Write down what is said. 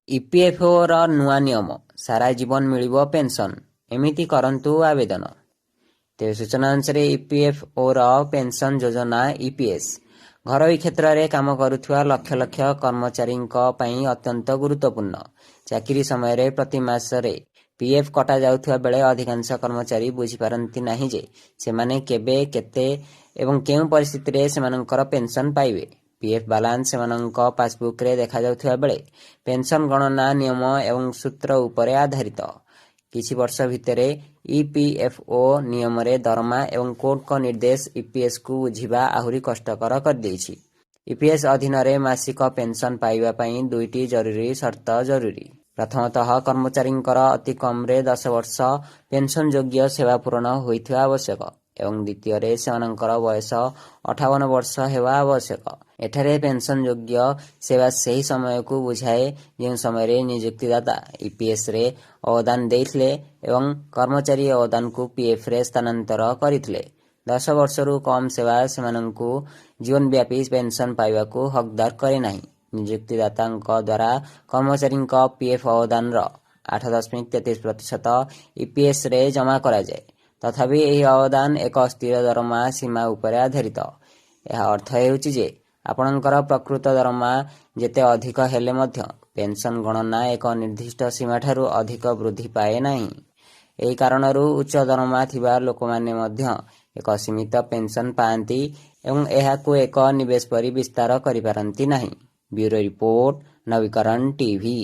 EPFO ର ନୂଆ ନିୟମ ସାରା ଜୀବନ ମିଳିବ ପେନ୍ସନ୍ ଏମିତି କରନ୍ତୁ ଆବେଦନ। ତେବେ ସୂଚନା ଅନୁସାରେ ଇପିଏଫ୍ଓ ର ପେନ୍ସନ୍ ଯୋଜନା ଇପିଏସ୍ ଘରୋଇ କ୍ଷେତ୍ରରେ କାମ କରୁଥିବା ଲକ୍ଷ ଲକ୍ଷ କର୍ମଚାରୀଙ୍କ ପାଇଁ ଅତ୍ୟନ୍ତ ଗୁରୁତ୍ୱପୂର୍ଣ୍ଣ। ଚାକିରି ସମୟରେ ପ୍ରତି ମାସରେ ପିଏଫ୍ କଟାଯାଉଥିବା ବେଳେ ଅଧିକାଂଶ କର୍ମଚାରୀ ବୁଝିପାରନ୍ତି ନାହିଁ ଯେ ସେମାନେ କେବେ କେତେ ଏବଂ କେଉଁ ପରିସ୍ଥିତିରେ ସେମାନଙ୍କର ପେନ୍ସନ୍ ପାଇବେ। ପିଏଫ୍ ବାଲାନ୍ସ ସେମାନଙ୍କ ପାସବୁକ୍ରେ ଦେଖାଯାଉଥିବା ବେଳେ ପେନ୍ସନ୍ ଗଣନା ନିୟମ ଏବଂ ସୂତ୍ର ଉପରେ ଆଧାରିତ। କିଛି ବର୍ଷ ଭିତରେ ଇପିଏଫ୍ଓ ନିୟମରେ ଦରମା ଏବଂ କୋର୍ଟଙ୍କ ନିର୍ଦ୍ଦେଶ ଇପିଏସ୍କୁ ବୁଝିବା ଆହୁରି କଷ୍ଟକର କରିଦେଇଛି। ଇପିଏସ୍ ଅଧୀନରେ ମାସିକ ପେନ୍ସନ୍ ପାଇବା ପାଇଁ ଦୁଇଟି ଜରୁରୀ ସର୍ତ୍ତ ଜରୁରୀ। ପ୍ରଥମତଃ କର୍ମଚାରୀଙ୍କର ଅତି କମ୍ରେ 10 ବର୍ଷ ପେନ୍ସନ୍ ଯୋଗ୍ୟ ସେବା ପୂରଣ ହୋଇଥିବା ଆବଶ୍ୟକ ଏବଂ ଦ୍ୱିତୀୟରେ ସେମାନଙ୍କର ବୟସ 58 ବର୍ଷ ହେବା ଆବଶ୍ୟକ। ଏଠାରେ ପେନ୍ସନ୍ ଯୋଗ୍ୟ ସେବା ସେହି ସମୟକୁ ବୁଝାଏ ଯେଉଁ ସମୟରେ ନିଯୁକ୍ତିଦାତା ଇପିଏସ୍ରେ ଅବଦାନ ଦେଇଥିଲେ ଏବଂ କର୍ମଚାରୀ ଅବଦାନକୁ ପିଏଫ୍ରେ ସ୍ଥାନାନ୍ତର କରିଥିଲେ। 10 ବର୍ଷରୁ କମ୍ ସେବା ସେମାନଙ୍କୁ ଜୀବନବ୍ୟାପୀ ପେନ୍ସନ୍ ପାଇବାକୁ ହକଦାର କରେ ନାହିଁ। ନିଯୁକ୍ତିଦାତାଙ୍କ ଦ୍ୱାରା କର୍ମଚାରୀଙ୍କ ପିଏଫ୍ ଅବଦାନର 8.33% ଇପିଏସ୍ରେ ଜମା କରାଯାଏ। ତଥାପି ଏହି ଅବଦାନ ଏକ ସ୍ଥିର ଦରମା ସୀମା ଉପରେ ଆଧାରିତ। ଏହା ଅର୍ଥ ହେଉଛି ଯେ ଆପଣଙ୍କର ପ୍ରକୃତ ଦରମା ଯେତେ ଅଧିକ ହେଲେ ମଧ୍ୟ ପେନ୍ସନ୍ ଗଣନା ଏକ ନିର୍ଦ୍ଦିଷ୍ଟ ସୀମାଠାରୁ ଅଧିକ ବୃଦ୍ଧି ପାଏ ନାହିଁ। ଏହି କାରଣରୁ ଉଚ୍ଚ ଦରମା ଥିବା ଲୋକମାନେ ମଧ୍ୟ ଏକ ସୀମିତ ପେନ୍ସନ୍ ପାଆନ୍ତି ଏବଂ ଏହାକୁ ଏକ ନିବେଶ ପରି ବିସ୍ତାର କରିପାରନ୍ତି ନାହିଁ। ବ୍ୟୁରୋ ରିପୋର୍ଟ, ନବୀକରଣ ଟିଭି।